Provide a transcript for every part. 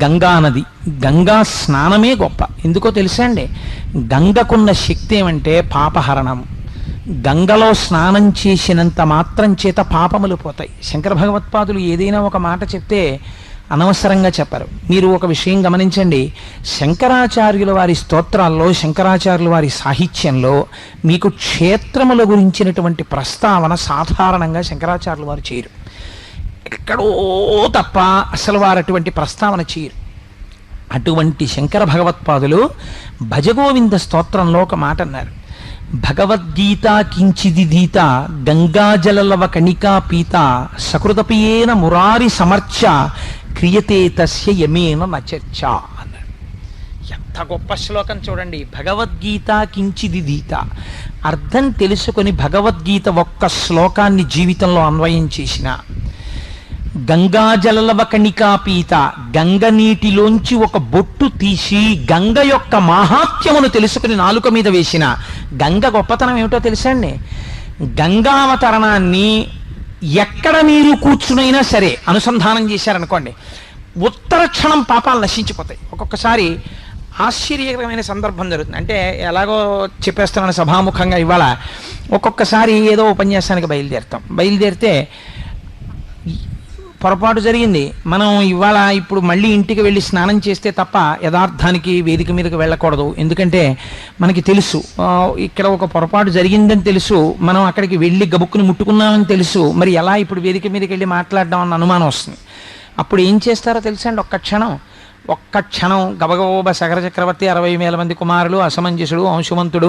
గంగా నది. గంగా స్నానమే గొప్ప. ఎందుకో తెలుసా అండి? గంగకున్న శక్తి ఏమంటే పాపహరణం. గంగలో స్నానం చేసినంత మాత్రం చేత పాపములు పోతాయి. శంకర భగవత్పాదులు ఏదైనా ఒక మాట చెప్తే అనవసరంగా చెప్పరు. మీరు ఒక విషయం గమనించండి, శంకరాచార్యుల వారి స్తోత్రాల్లో, శంకరాచార్యుల వారి సాహిత్యంలో మీకు క్షేత్రముల గురించినటువంటి ప్రస్తావన సాధారణంగా శంకరాచార్యుల వారు చేయరు. ఎక్కడో తప్ప అసలు వారు అటువంటి ప్రస్తావన చేయరు. అటువంటి శంకర భగవత్పాదులు భజగోవింద స్తోత్రంలో ఒక మాట అన్నారు. భగవద్గీత కించిదిదీత గంగాజలలవ కణికా పీత సకృతపియేన మురారి సమర్చ క్రియతే తస్య యమేన నచర్చ అన్నాడు. ఎంత గొప్ప శ్లోకం చూడండి. భగవద్గీత కించిదిదీత, అర్థం తెలుసుకొని భగవద్గీత ఒక్క శ్లోకాన్ని జీవితంలో అన్వయం చేసిన, గంగాజలలవ కణికాపీత, గంగ నీటిలోంచి ఒక బొట్టు తీసి గంగ యొక్క మాహాత్మ్యమును తెలుసుకుని నాలుక మీద వేసిన, గంగ గొప్పతనం ఏమిటో తెలుసా అండి? గంగావతరణాన్ని ఎక్కడ మీరు కూర్చునైనా సరే అనుసంధానం చేశారనుకోండి, ఉత్తర క్షణం పాపాలు నశించిపోతాయి. ఒక్కొక్కసారి ఆశ్చర్యకరమైన సందర్భం జరుగుతుంది. అంటే ఎలాగో చెప్పేస్తున్నాను సభాముఖంగా, ఇవాళ ఒక్కొక్కసారి ఏదో ఉపన్యాసానికి బయలుదేరితే పొరపాటు జరిగింది. మనం ఇవాళ ఇప్పుడు మళ్ళీ ఇంటికి వెళ్ళి స్నానం చేస్తే తప్ప యథార్థానికి వేదిక మీదకి వెళ్ళకూడదు. ఎందుకంటే మనకి తెలుసు ఇక్కడ ఒక పొరపాటు జరిగిందని తెలుసు, మనం అక్కడికి వెళ్ళి గబుక్కుని ముట్టుకున్నామని తెలుసు, మరి ఎలా ఇప్పుడు వేదిక మీదకి వెళ్ళి మాట్లాడడం అన్న అనుమానం వస్తుంది. అప్పుడు ఏం చేస్తారో తెలుసా అండి? ఒక్క క్షణం గబగబోబ సగర చక్రవర్తి 60,000 మంది కుమారులు, అసమంజసుడు, అంశుమంతుడు,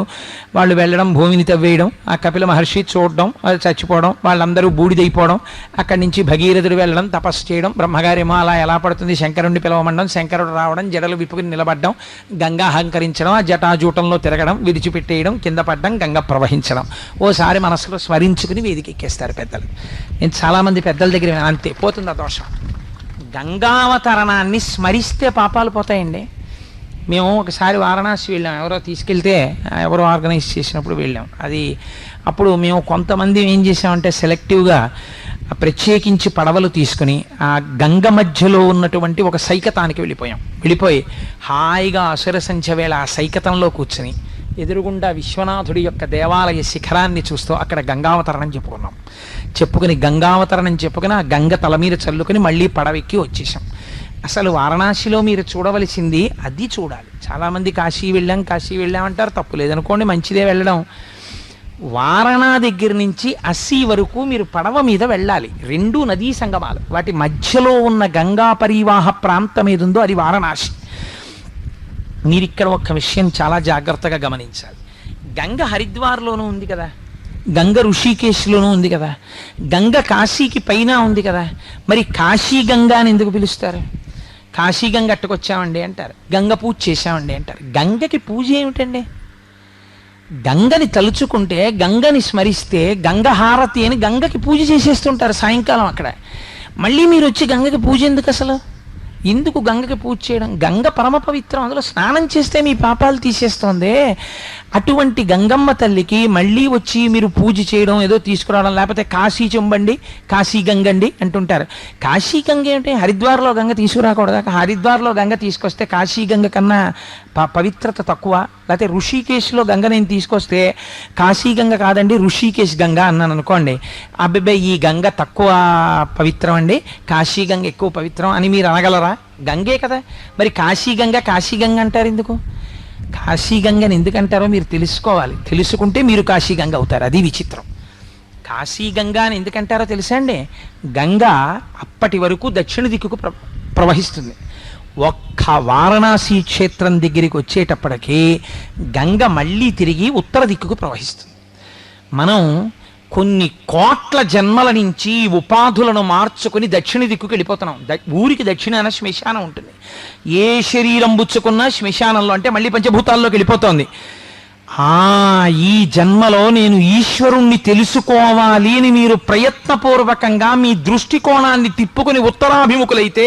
వాళ్ళు వెళ్ళడం, భూమిని తవ్వేయడం, ఆ కపిల మహర్షి చూడడం, అది చచ్చిపోవడం, వాళ్ళందరూ బూడిదైపోవడం, అక్కడి నుంచి భగీరథుడు వెళ్ళడం, తపస్సు చేయడం, బ్రహ్మగారేమో అలా ఎలా పడుతుంది శంకరుణ్ణి పిలవమండం, శంకరుడు రావడం, జడలు విప్పుకుని నిలబడ్డం, గంగా అహంకరించడం, ఆ జటాజూటంలో తిరగడం, విడిచిపెట్టేయడం, కింద పడ్డం, గంగ ప్రవహించడం, ఓసారి మనసులో స్మరించుకుని వేదిక ఎక్కేస్తారు పెద్దలు. నేను చాలామంది పెద్దల దగ్గర అంతే పోతుంది ఆ దోషం. గంగావతరణాన్ని స్మరిస్తే పాపాలు పోతాయండి. మేము ఒకసారి వారణాసి వెళ్ళాం, ఎవరో తీసుకెళ్తే, ఎవరో ఆర్గనైజ్ చేసినప్పుడు వెళ్ళాం. అప్పుడు మేము కొంతమంది ఏం చేసామంటే సెలెక్టివ్గా ప్రత్యేకించి పడవలు తీసుకుని ఆ గంగ మధ్యలో ఉన్నటువంటి ఒక సైకతానికి వెళ్ళిపోయి హాయిగా అసుర సంధ్య వేళ ఆ సైకతంలో కూర్చుని ఎదురుగుండా విశ్వనాథుడి యొక్క దేవాలయ శిఖరాన్ని చూస్తూ అక్కడ గంగావతరణం చెప్పుకుని గంగావతరణం చెప్పుకుని ఆ గంగ తల మీద చల్లుకుని మళ్ళీ పడవెక్కి వచ్చేసాం. అసలు వారణాసిలో మీరు చూడవలసింది అది చూడాలి. చాలామంది కాశీ వెళ్ళాం అంటారు, తప్పు లేదనుకోండి, మంచిదే వెళ్ళడం. వారణా దగ్గర నుంచి అస్సీ వరకు మీరు పడవ మీద వెళ్ళాలి. 2 నదీ సంగమాలు, వాటి మధ్యలో ఉన్న గంగా పరివాహ ప్రాంతం ఏదుందో అది వారణాసి. మీరు ఇక్కడ ఒక్క విషయం చాలా జాగ్రత్తగా గమనించాలి. గంగ హరిద్వార్లోనూ ఉంది కదా, గంగ ఋషికేశ్లోనూ ఉంది కదా, గంగ కాశీకి పైన ఉంది కదా, మరి కాశీ గంగా అని ఎందుకు పిలుస్తారు? కాశీ గంగ అట్టుకొచ్చామండి అంటారు, గంగ పూజ చేశామండి అంటారు. గంగకి పూజ ఏమిటండి? గంగని తలుచుకుంటే, గంగని స్మరిస్తే, గంగ హారతి అని గంగకి పూజ చేసేస్తుంటారు సాయంకాలం అక్కడ. మళ్ళీ మీరు వచ్చి గంగకి పూజ ఎందుకు గంగకి పూజ చేయడం? గంగ పరమ పవిత్రం, అందులో స్నానం చేస్తే మీ పాపాలు తీసేస్తోంది. అటువంటి గంగమ్మ తల్లికి మళ్ళీ వచ్చి మీరు పూజ చేయడం, ఏదో తీసుకురావడం, లేకపోతే కాశీ చెంబండి, కాశీ గంగండి అంటుంటారు. కాశీ గంగ ఏమిటి? హరిద్వార్లో గంగ తీసుకురాకూడదా? హరిద్వార్లో గంగ తీసుకొస్తే కాశీ గంగ కన్నా పవిత్రత తక్కువ? లేకపోతే ఋషికేశ్లో గంగ నేను తీసుకొస్తే కాశీ గంగ కాదండి ఋషికేశ్ గంగ అన్నాను అనుకోండి, అబ్బాయి ఈ గంగ తక్కువ పవిత్రం అండి, కాశీ గంగ ఎక్కువ పవిత్రం అని మీరు అనగలరా? గంగే కదా. మరి కాశీ గంగ అంటారు ఎందుకు? కాశీ గంగని ఎందుకంటారో మీరు తెలుసుకోవాలి. తెలుసుకుంటే మీరు కాశీ గంగ అవుతారు. అది విచిత్రం. కాశీ గంగా అని ఎందుకంటారో తెలుసా అండి? గంగ అప్పటి వరకు దక్షిణ దిక్కుకు ప్రవహిస్తుంది. ఒక్క వారణాసి క్షేత్రం దగ్గరికి వచ్చేటప్పటికీ గంగ మళ్ళీ తిరిగి ఉత్తర దిక్కుకు ప్రవహిస్తుంది. మనం కొన్ని కోట్ల జన్మల నుంచి ఉపాధులను మార్చుకుని దక్షిణ దిక్కుకు వెళ్ళిపోతున్నాం. ఊరికి దక్షిణాన శ్మశానం ఉంటుంది. ఏ శరీరం పుచ్చుకున్నా శ్మశానంలో, అంటే మళ్ళీ పంచభూతాల్లోకి వెళ్ళిపోతుంది. ఈ జన్మలో నేను ఈశ్వరుణ్ణి తెలుసుకోవాలి అని మీరు ప్రయత్నపూర్వకంగా మీ దృష్టికోణాన్ని తిప్పుకుని ఉత్తరాభిముఖులైతే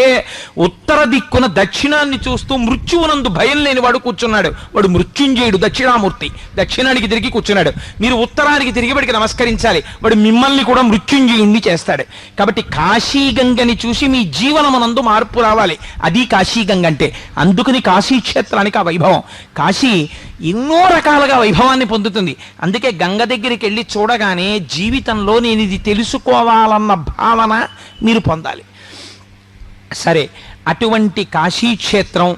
ఉత్తర దిక్కున దక్షిణాన్ని చూస్తూ మృత్యువునందు భయం లేని వాడు కూర్చున్నాడు. వాడు మృత్యుంజయుడు, దక్షిణామూర్తి. దక్షిణానికి తిరిగి కూర్చున్నాడు. మీరు ఉత్తరానికి తిరిగి వాడికి నమస్కరించాలి. వాడు మిమ్మల్ని కూడా మృత్యుంజయుణ్ణి చేస్తాడు. కాబట్టి కాశీగంగని చూసి మీ జీవనమునందు మార్పు రావాలి. అది కాశీగంగ అంటే. అందుకని కాశీ క్షేత్రానికి ఆ వైభవం. కాశీ ఎన్నో రకాలుగా వైభవాన్ని పొందుతుంది. అందుకే గంగ దగ్గరికి వెళ్ళి చూడగానే జీవితంలో నేను ఇది తెలుసుకోవాలన్న భావన మీరు పొందాలి. సరే, అటువంటి కాశీక్షేత్రం,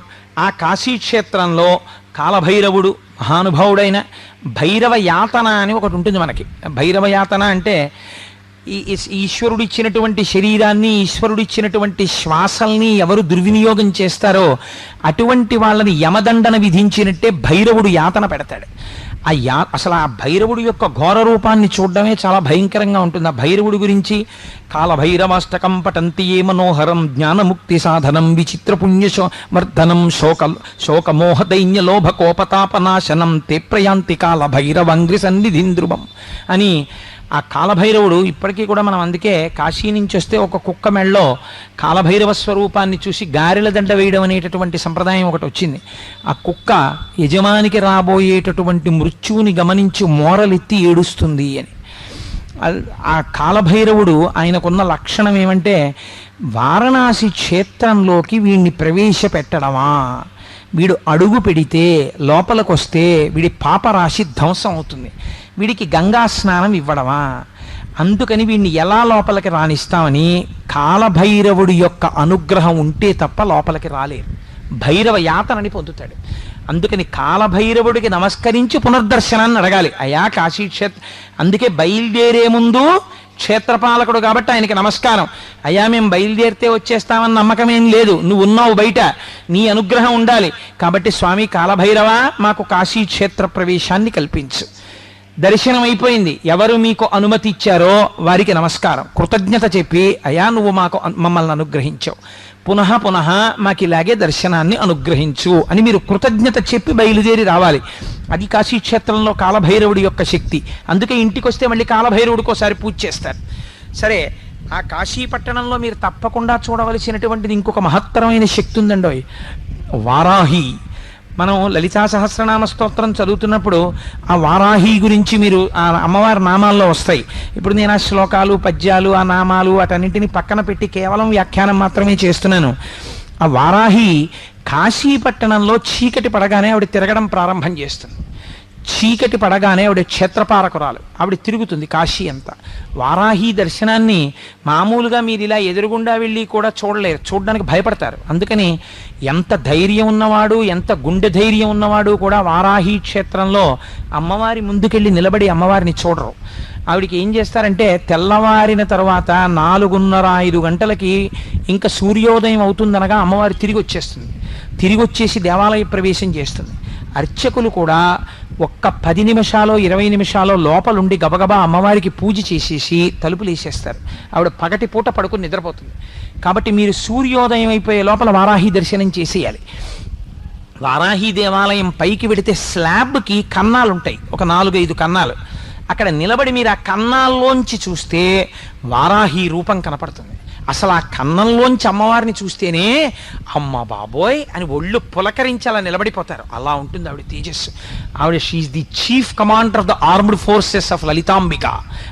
ఆ కాశీక్షేత్రంలో కాలభైరవుడు మహానుభావుడైన భైరవ యాతన అని ఒకటి ఉంటుంది మనకి. భైరవ యాతన అంటే ఈశ్వరుడు ఇచ్చినటువంటి శరీరాన్ని, ఈశ్వరుడు ఇచ్చినటువంటి శ్వాసల్ని ఎవరు దుర్వినియోగం చేస్తారో అటువంటి వాళ్ళని యమదండన విధించినట్టే భైరవుడు యాతన పెడతాడు. అసలు ఆ భైరవుడు యొక్క ఘోర రూపాన్ని చూడడమే చాలా భయంకరంగా ఉంటుంది. ఆ భైరవుడి గురించి కాలభైరవాష్టకం పఠంతి ఏ మనోహరం జ్ఞానముక్తి సాధనం విచిత్ర పుణ్యశోమర్ధనం శోకమోహ దైన్య లోభ కోపతాపనాశనం te ప్రయాంతి కాలభైరవంగ్రి సన్నిధిం ధ్రువం అని ఆ కాలభైరవుడు ఇప్పటికీ కూడా మనం అందుకే కాశీ నుంచి వస్తే ఒక కుక్క మెళ్ళలో కాలభైరవ స్వరూపాన్ని చూసి గారెల దండ వేయడం అనేటటువంటి సంప్రదాయం ఒకటి వచ్చింది. ఆ కుక్క యజమానికి రాబోయేటటువంటి మృత్యువుని గమనించి మోరలెత్తి ఏడుస్తుంది అని. ఆ కాలభైరవుడు ఆయనకున్న లక్షణం ఏమంటే వారణాసి క్షేత్రంలోకి వీడిని ప్రవేశపెట్టడమా, వీడు అడుగు పెడితే లోపలికొస్తే వీడి పాపరాశి ధ్వంసం అవుతుంది, వీడికి గంగా స్నానం ఇవ్వడమా, అందుకని వీడిని ఎలా లోపలికి రాణిస్తామని కాలభైరవుడి యొక్క అనుగ్రహం ఉంటే తప్ప లోపలికి రాలేరు. భైరవ యాతనని పొందుతాడు. అందుకని కాలభైరవుడికి నమస్కరించి పునర్దర్శనాన్ని అడగాలి. అయా కాశీక్షేత్ర, అందుకే బయలుదేరే ముందు క్షేత్రపాలకుడు కాబట్టి ఆయనకి నమస్కారం. అయ్యా మేము బయలుదేరితే వచ్చేస్తామని నమ్మకమేం లేదు, నువ్వు ఉన్నావు బయట, నీ అనుగ్రహం ఉండాలి. కాబట్టి స్వామి కాలభైరవ మాకు కాశీ క్షేత్ర ప్రవేశాన్ని కల్పించు. దర్శనం అయిపోయింది, ఎవరు మీకు అనుమతి ఇచ్చారో వారికి నమస్కారం, కృతజ్ఞత చెప్పి అయ్యా నువ్వు మమ్మల్ని అనుగ్రహించావు, పునః పునః మాకు ఇలాగే దర్శనాన్ని అనుగ్రహించు అని మీరు కృతజ్ఞత చెప్పి బయలుదేరి రావాలి. అది కాశీక్షేత్రంలో కాలభైరవుడి యొక్క శక్తి. అందుకే ఇంటికి వస్తే మళ్ళీ కాలభైరవుడికి ఒకసారి పూజ చేస్తారు. సరే, ఆ కాశీ పట్టణంలో మీరు తప్పకుండా చూడవలసినటువంటిది ఇంకొక మహత్తరమైన శక్తి ఉందండి, వారాహి. మనం లలితా సహస్రనామ స్తోత్రం చదువుతున్నప్పుడు ఆ వారాహి గురించి మీరు ఆ అమ్మవారి నామాల్లో వస్తాయి. ఇప్పుడు నేను ఆ శ్లోకాలు, పద్యాలు, ఆ నామాలు వాటన్నింటినీ పక్కన పెట్టి కేవలం వ్యాఖ్యానం మాత్రమే చేస్తున్నాను. ఆ వారాహి కాశీపట్టణంలో చీకటి పడగానే ఆవిడ తిరగడం ప్రారంభం చేస్తుంది. చీకటి పడగానే ఆవిడ క్షేత్రపాలకురాలు, ఆవిడ తిరుగుతుంది కాశీ అంతా. వారాహి దర్శనాన్ని మామూలుగా మీరు ఇలా ఎదురుగుండా వెళ్ళి కూడా చూడలేరు, చూడడానికి భయపడతారు. అందుకని ఎంత ధైర్యం ఉన్నవాడు, ఎంత గుండె ధైర్యం ఉన్నవాడు కూడా వారాహి క్షేత్రంలో అమ్మవారి ముందుకెళ్ళి నిలబడి అమ్మవారిని చూడరు. ఆవిడికి ఏం చేస్తారంటే తెల్లవారిన తర్వాత 4:30-5 గంటలకి ఇంకా సూర్యోదయం అవుతుందనగా అమ్మవారి తిరిగి వచ్చేస్తుంది. తిరిగి వచ్చేసి దేవాలయ ప్రవేశం చేస్తుంది. అర్చకులు కూడా ఒక్క 10 నిమిషాలు 20 నిమిషాలు లోపలుండి గబగబా అమ్మవారికి పూజ చేసేసి తలుపులు వేసేస్తారు. ఆవిడ పగటి పూట పడుకుని నిద్రపోతుంది. కాబట్టి మీరు సూర్యోదయం అయిపోయే లోపల వారాహి దర్శనం చేసేయాలి. వారాహి దేవాలయం పైకి వెడితే స్లాబ్కి కన్నాలు ఉంటాయి, ఒక 4-5 కన్నాలు. అక్కడ నిలబడి మీరు ఆ కన్నాల్లోంచి చూస్తే వారాహి రూపం కనపడుతుంది. అసలు ఆ కన్నంలోంచి అమ్మవారిని చూస్తేనే అమ్మ బాబోయ్ అని ఒళ్ళు పులకరించి అలా నిలబడిపోతారు. అలా ఉంటుంది ఆవిడ తేజస్సు. ఆవిడ she is the chief commander of the armed forces of Lalitambika.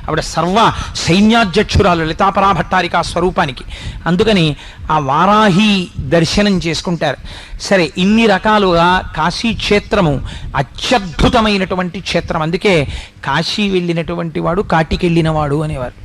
ఆవిడ సర్వ సైన్యాధ్యక్షురాలు లలితాపరా భట్టారిక స్వరూపానికి. అందుకని ఆ వారాహి దర్శనం చేసుకుంటారు. సరే, ఇన్ని రకాలుగా కాశీ క్షేత్రము అత్యద్భుతమైనటువంటి క్షేత్రం. అందుకే కాశీ వెళ్ళినటువంటి వాడు కాటికెళ్ళినవాడు అనేవారు.